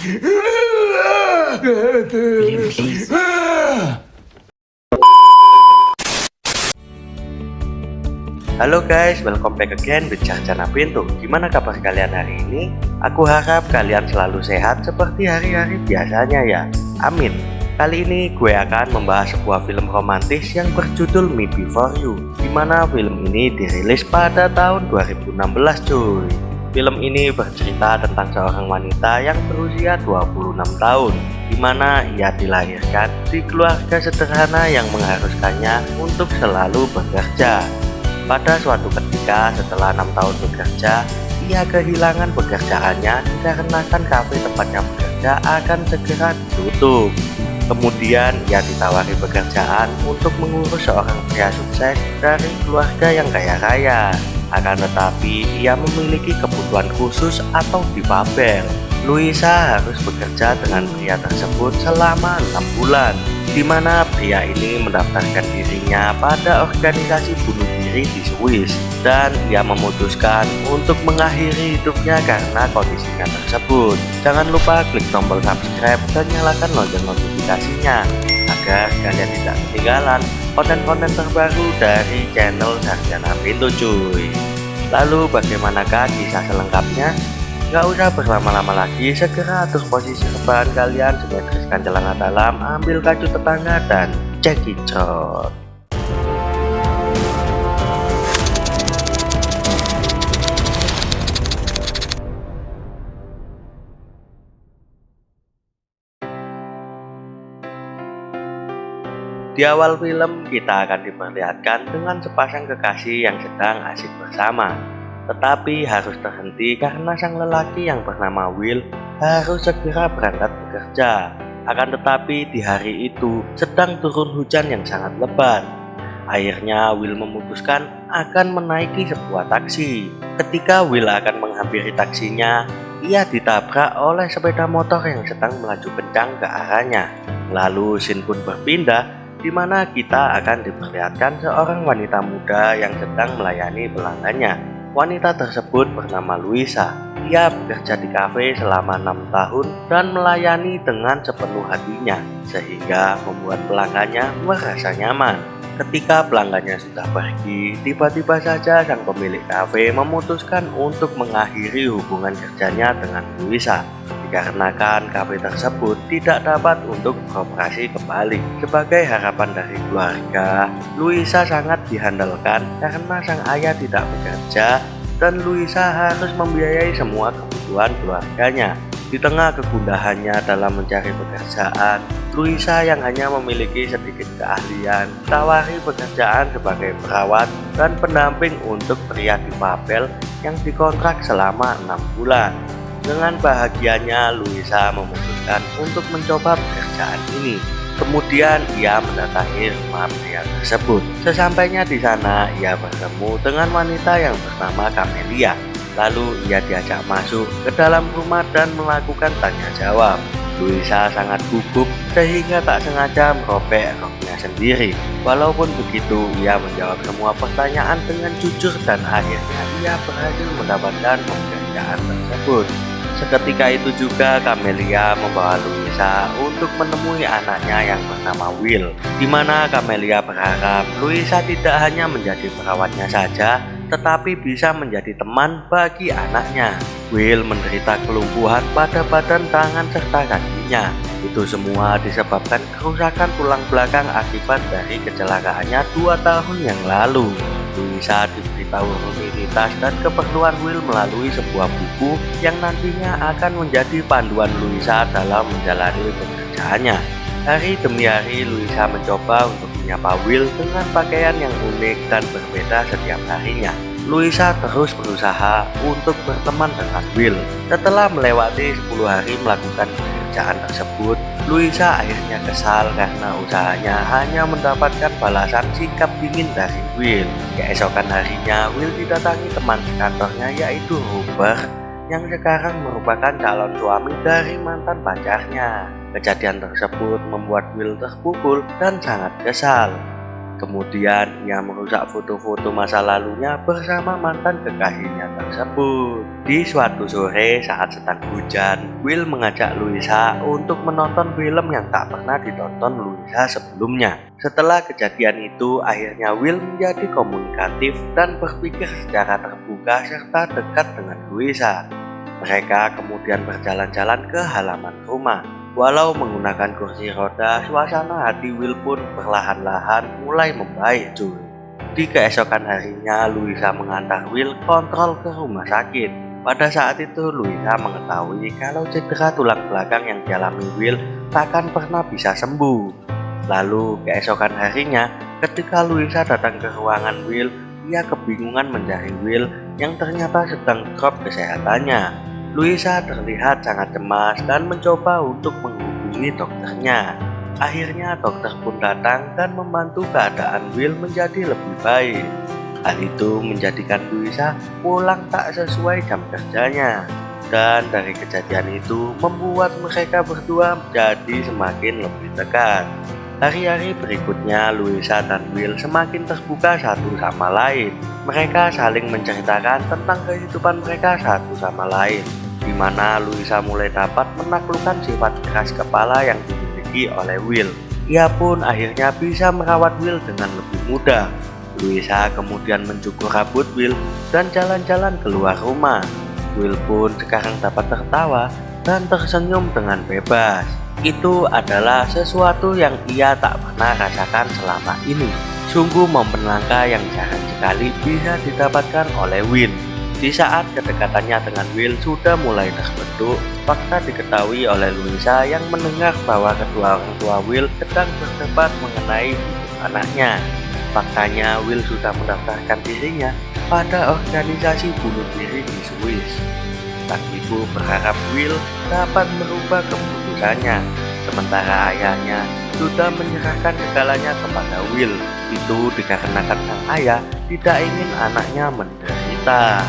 Please. Halo guys, welcome back again with Jarjana Pintu. Gimana kabar kalian hari ini? Aku harap kalian selalu sehat seperti hari-hari biasanya ya. Amin. Kali ini gue akan membahas sebuah film romantis yang berjudul Me Before You, dimana film ini dirilis pada tahun 2016 cuy. Film ini bercerita tentang seorang wanita yang berusia 26 tahun, dimana ia dilahirkan di keluarga sederhana yang mengharuskannya untuk selalu bekerja. Pada suatu ketika setelah 6 tahun bekerja, ia kehilangan pekerjaannya dikarenakan kafe tempatnya bekerja akan segera ditutup. Kemudian ia ditawari pekerjaan untuk mengurus seorang pria sukses dari keluarga yang kaya raya. Akan tetapi ia memiliki kebutuhan khusus atau difabel. Luisa harus bekerja dengan pria tersebut selama 6 bulan, di mana pria ini mendaftarkan dirinya pada organisasi bunuh diri di Swiss, dan ia memutuskan untuk mengakhiri hidupnya karena kondisinya tersebut. Jangan lupa klik tombol subscribe dan nyalakan lonceng notifikasinya agar kalian tidak ketinggalan konten-konten terbaru dari channel Jarjana Pintu cuy. Lalu bagaimanakah kisah selengkapnya? Gak usah berlama-lama lagi, segera atur posisi rebahan kalian, simetriskan celana dalam, ambil kacu tetangga dan cekicot. Di awal film kita akan diperlihatkan dengan sepasang kekasih yang sedang asik bersama, tetapi harus terhenti karena sang lelaki yang bernama Will harus segera berangkat bekerja. Akan tetapi di hari itu sedang turun hujan yang sangat lebat. Akhirnya Will memutuskan akan menaiki sebuah taksi. Ketika Will akan menghampiri taksinya, ia ditabrak oleh sepeda motor yang sedang melaju kencang ke arahnya. Lalu scene pun berpindah, di mana kita akan diperlihatkan seorang wanita muda yang sedang melayani pelanggannya. Wanita tersebut bernama Luisa. Ia bekerja di kafe selama 6 tahun dan melayani dengan sepenuh hatinya, sehingga membuat pelanggannya merasa nyaman. Ketika pelanggannya sudah pergi, tiba-tiba saja sang pemilik kafe memutuskan untuk mengakhiri hubungan kerjanya dengan Luisa, dikarenakan kafe tersebut tidak dapat untuk beroperasi kembali. Sebagai harapan dari keluarga, Luisa sangat dihandalkan karena sang ayah tidak bekerja dan Luisa harus membiayai semua kebutuhan keluarganya. Di tengah kegundahannya dalam mencari pekerjaan, Luisa yang hanya memiliki sedikit keahlian tawari pekerjaan sebagai perawat dan pendamping untuk pria difabel yang dikontrak selama 6 bulan. Dengan bahagianya, Luisa memutuskan untuk mencoba pekerjaan ini. Kemudian ia mendatangi rumah pria tersebut. Sesampainya di sana, ia bertemu dengan wanita yang bernama Camelia. Lalu ia diajak masuk ke dalam rumah dan melakukan tanya jawab. Luisa sangat gugup sehingga tak sengaja merobek roknya sendiri. Walaupun begitu, ia menjawab semua pertanyaan dengan jujur dan akhirnya ia berhasil mendapatkan pekerjaan tersebut. Seketika itu juga Camelia membawa Luisa untuk menemui anaknya yang bernama Will, di mana Camelia berharap Luisa tidak hanya menjadi perawatnya saja, tetapi bisa menjadi teman bagi anaknya. Will menderita kelumpuhan pada badan, tangan, serta kakinya. Itu semua disebabkan kerusakan tulang belakang akibat dari kecelakaannya 2 tahun yang lalu. Luisa diberitahu rutinitas dan keperluan Will melalui sebuah buku yang nantinya akan menjadi panduan Luisa dalam menjalani pekerjaannya. Hari demi hari Luisa mencoba untuk menyapa Will dengan pakaian yang unik dan berbeda setiap harinya. Luisa terus berusaha untuk berteman dengan Will. Setelah melewati 10 hari melakukan pekerjaan tersebut, Luisa akhirnya kesal karena usahanya hanya mendapatkan balasan sikap dingin dari Will. Keesokan harinya, Will didatangi teman kantornya yaitu Robert, yang sekarang merupakan calon suami dari mantan pacarnya. Kejadian tersebut membuat Will terpukul dan sangat kesal. Kemudian ia merusak foto-foto masa lalunya bersama mantan kekasihnya tersebut. Di suatu sore saat sedang hujan, Will mengajak Louisa untuk menonton film yang tak pernah ditonton Louisa sebelumnya. Setelah kejadian itu, akhirnya Will menjadi komunikatif dan berpikir secara terbuka serta dekat dengan Louisa. Mereka kemudian berjalan-jalan ke halaman rumah. Walau menggunakan kursi roda, suasana hati Will pun perlahan-lahan mulai membaik cuy. Di keesokan harinya, Louisa mengantar Will kontrol ke rumah sakit. Pada saat itu, Louisa mengetahui kalau cedera tulang belakang yang dialami Will takkan pernah bisa sembuh. Lalu keesokan harinya, ketika Louisa datang ke ruangan Will, ia kebingungan mencari Will yang ternyata sedang drop kesehatannya. Louisa terlihat sangat cemas dan mencoba untuk menghubungi dokternya. Akhirnya dokter pun datang dan membantu keadaan Will menjadi lebih baik. Hal itu menjadikan Louisa pulang tak sesuai jam kerjanya. Dan dari kejadian itu membuat mereka berdua menjadi semakin lebih dekat. Hari-hari berikutnya, Louisa dan Will semakin terbuka satu sama lain. Mereka saling menceritakan tentang kehidupan mereka satu sama lain, di mana Louisa mulai dapat menaklukkan sifat keras kepala yang dimiliki oleh Will. Ia pun akhirnya bisa merawat Will dengan lebih mudah. Louisa kemudian mencukur rambut Will dan jalan-jalan keluar rumah. Will pun sekarang dapat tertawa dan tersenyum dengan bebas. Itu adalah sesuatu yang ia tak pernah rasakan selama ini. Sungguh momen langka yang jarang sekali bisa didapatkan oleh Will. Di saat kedekatannya dengan Will sudah mulai terbentuk, fakta diketahui oleh Louisa yang mendengar bahwa kedua orang tua Will sedang berdebat mengenai hidup anaknya. Faktanya, Will sudah mendaftarkan dirinya pada organisasi bunuh diri di Swiss. Sang ibu berharap Will dapat merubah keputusannya, sementara ayahnya sudah menyerahkan segalanya kepada Will. Itu dikarenakan sang ayah tidak ingin anaknya menderita.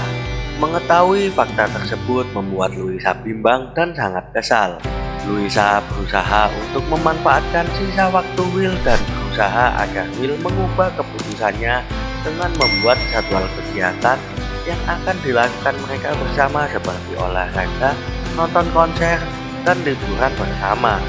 Mengetahui fakta tersebut membuat Louisa bimbang dan sangat kesal. Louisa berusaha untuk memanfaatkan sisa waktu Will dan berusaha agar Will mengubah keputusannya dengan membuat jadwal kegiatan yang akan dilakukan mereka bersama seperti olahraga, nonton konser, dan liburan bersama.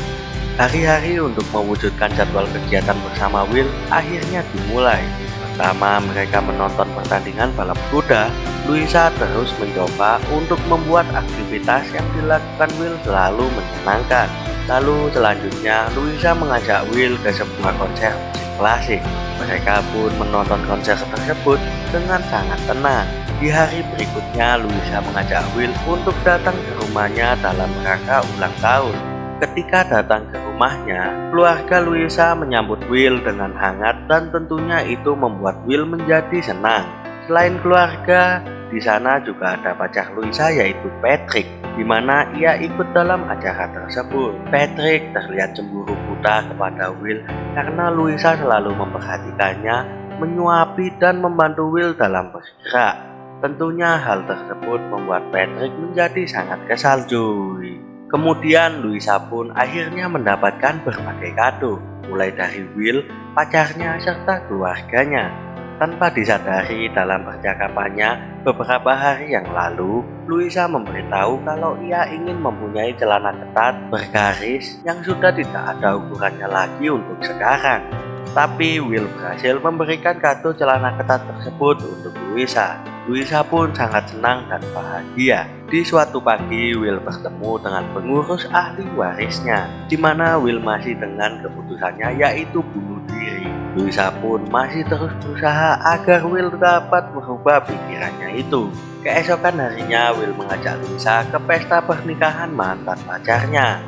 Hari-hari untuk mewujudkan jadwal kegiatan bersama Will akhirnya dimulai. Pertama, mereka menonton pertandingan balap kuda. Louisa terus mencoba untuk membuat aktivitas yang dilakukan Will selalu menyenangkan. Lalu selanjutnya, Louisa mengajak Will ke sebuah konser musik klasik. Mereka pun menonton konser tersebut dengan sangat tenang. Di hari berikutnya, Louisa mengajak Will untuk datang ke rumahnya dalam rangka ulang tahun. Ketika datang ke rumahnya, keluarga Louisa menyambut Will dengan hangat dan tentunya itu membuat Will menjadi senang. Selain keluarga, di sana juga ada pacar Louisa yaitu Patrick, di mana ia ikut dalam acara tersebut. Patrick terlihat cemburu buta kepada Will karena Louisa selalu memperhatikannya, menyuapi dan membantu Will dalam bergerak. Tentunya hal tersebut membuat Patrick menjadi sangat kesal cuy. Kemudian Louisa pun akhirnya mendapatkan berbagai kado, mulai dari Will, pacarnya, serta keluarganya. Tanpa disadari dalam percakapannya, beberapa hari yang lalu, Louisa memberitahu kalau ia ingin mempunyai celana ketat bergaris yang sudah tidak ada ukurannya lagi untuk sekarang. Tapi Will berhasil memberikan kado celana ketat tersebut untuk Louisa. Louisa pun sangat senang dan bahagia. Di suatu pagi, Will bertemu dengan pengurus ahli warisnya, di mana Will masih dengan keputusannya yaitu bunuh diri. Louisa pun masih terus berusaha agar Will dapat merubah pikirannya itu. Keesokan harinya, Will mengajak Louisa ke pesta pernikahan mantan pacarnya.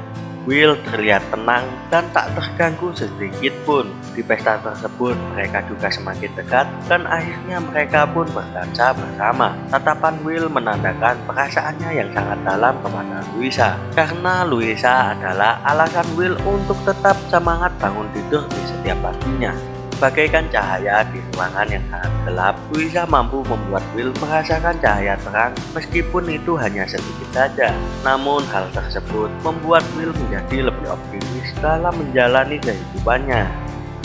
Will terlihat tenang dan tak terganggu sedikit pun. Di pesta tersebut mereka juga semakin dekat dan akhirnya mereka pun berdansa bersama. Tatapan Will menandakan perasaannya yang sangat dalam kepada Louisa, karena Louisa adalah alasan Will untuk tetap semangat bangun tidur di setiap paginya. Bagaikan cahaya di ruangan yang sangat gelap, Louisa mampu membuat Will merasakan cahaya terang meskipun itu hanya sedikit saja. Namun hal tersebut membuat Will menjadi lebih optimis dalam menjalani kehidupannya.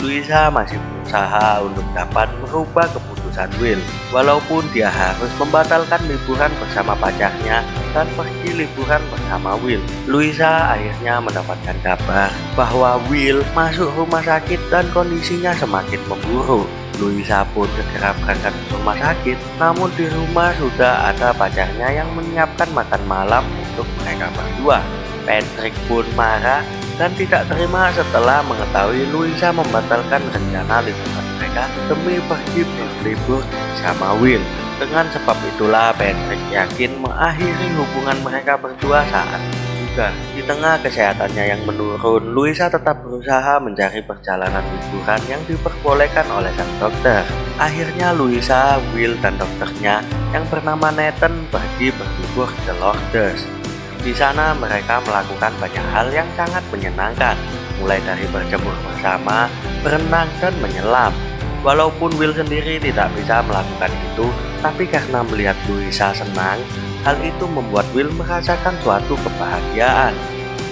Luisa masih berusaha untuk dapat merubah keputusan Will. Walaupun dia harus membatalkan liburan bersama pacarnya dan pergi liburan bersama Will, Luisa akhirnya mendapatkan kabar bahwa Will masuk rumah sakit dan kondisinya semakin memburuk. Luisa pun segera berangkat ke rumah sakit, namun di rumah sudah ada pacarnya yang menyiapkan makan malam untuk mereka berdua. Patrick pun marah dan tidak terima setelah mengetahui Luisa membatalkan rencana liburan mereka demi pergi berlibur bersama Will. Dengan sebab itulah Patrick yakin mengakhiri hubungan mereka berdua saat itu juga. Di tengah kesehatannya yang menurun, Luisa tetap berusaha mencari perjalanan liburan yang diperbolehkan oleh sang dokter. Akhirnya Luisa, Will, dan dokternya yang bernama Nathan pergi berlibur ke Lourdes. Di sana mereka melakukan banyak hal yang sangat menyenangkan, mulai dari berjemur bersama, berenang, dan menyelam. Walaupun Will sendiri tidak bisa melakukan itu, tapi karena melihat Luisa senang, hal itu membuat Will merasakan suatu kebahagiaan.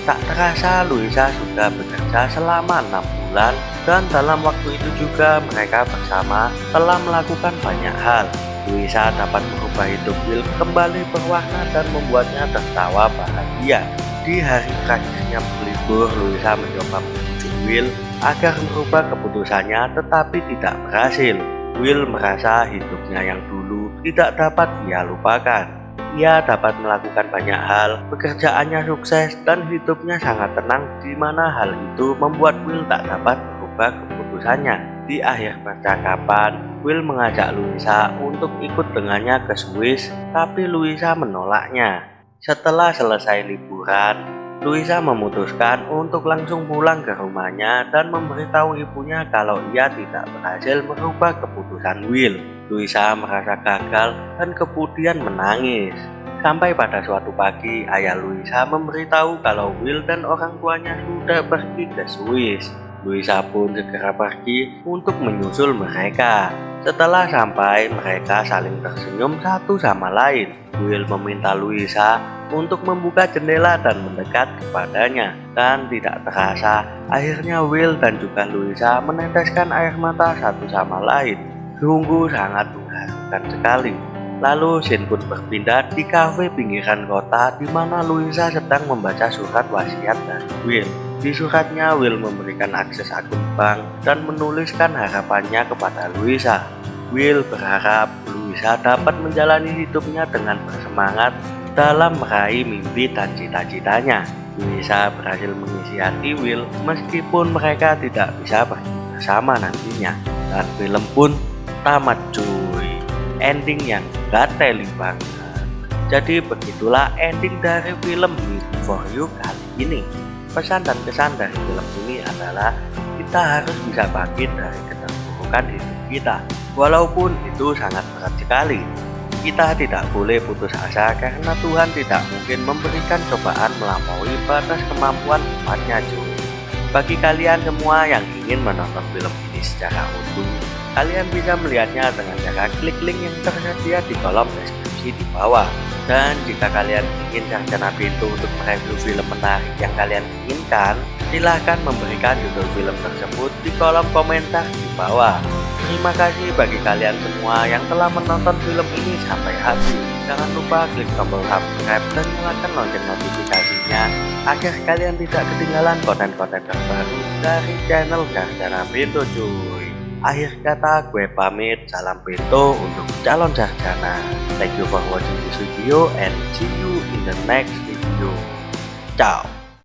Tak terasa Luisa sudah bekerja selama 6 bulan, dan dalam waktu itu juga mereka bersama telah melakukan banyak hal. Luisa dapat merubah hidup Will kembali berwarna dan membuatnya tertawa bahagia. Di hari terakhirnya berlibur, Luisa mencoba membujuk Will agar merubah keputusannya, tetapi tidak berhasil. Will merasa hidupnya yang dulu tidak dapat ia lupakan. Ia dapat melakukan banyak hal, pekerjaannya sukses, dan hidupnya sangat tenang, di mana hal itu membuat Will tak dapat merubah keputusannya. Di akhir percakapan, Will mengajak Luisa untuk ikut dengannya ke Swiss, tapi Luisa menolaknya. Setelah selesai liburan, Luisa memutuskan untuk langsung pulang ke rumahnya dan memberitahu ibunya kalau ia tidak berhasil merubah keputusan Will. Luisa merasa gagal dan kemudian menangis. Sampai pada suatu pagi, ayah Luisa memberitahu kalau Will dan orang tuanya sudah pergi ke Swiss. Luisa pun segera pergi untuk menyusul mereka. Setelah sampai, mereka saling tersenyum satu sama lain. Will meminta Luisa untuk membuka jendela dan mendekat kepadanya. Dan tidak terasa, akhirnya Will dan juga Luisa meneteskan air mata satu sama lain. Sungguh sangat mengharukan sekali. Lalu scene pun berpindah di kafe pinggiran kota di mana Luisa sedang membaca surat wasiat dari Will. Di suratnya, Will memberikan akses akun bank dan menuliskan harapannya kepada Luisa. Will berharap Luisa dapat menjalani hidupnya dengan bersemangat dalam meraih mimpi dan cita-citanya. Luisa berhasil mengisi hati Will meskipun mereka tidak bisa pergi bersama nantinya. Dan film pun tamat cuy. Ending yang gateli banget. Jadi begitulah ending dari film Me Before You kali ini. Pesan dan kesan dari film ini adalah kita harus bisa bangkit dari keterpurukan hidup kita. Walaupun itu sangat berat sekali, kita tidak boleh putus asa karena Tuhan tidak mungkin memberikan cobaan melampaui batas kemampuan umatnya cuy. Bagi kalian semua yang ingin menonton film ini secara utuh, kalian bisa melihatnya dengan cara klik link yang tersedia di kolom deskripsi di bawah. Dan jika kalian ingin sarjana pintu untuk mereview film menarik yang kalian inginkan, silahkan memberikan judul film tersebut di kolom komentar di bawah. Terima kasih bagi kalian semua yang telah menonton film ini sampai habis. Jangan lupa klik tombol subscribe dan nyalakan lonceng notifikasinya agar kalian tidak ketinggalan konten-konten terbaru dari channel Sarjana Pintu cuy. Akhir kata gue pamit, salam pintu untuk calon sarjana. Thank you for watching this video and see you in the next video. Ciao.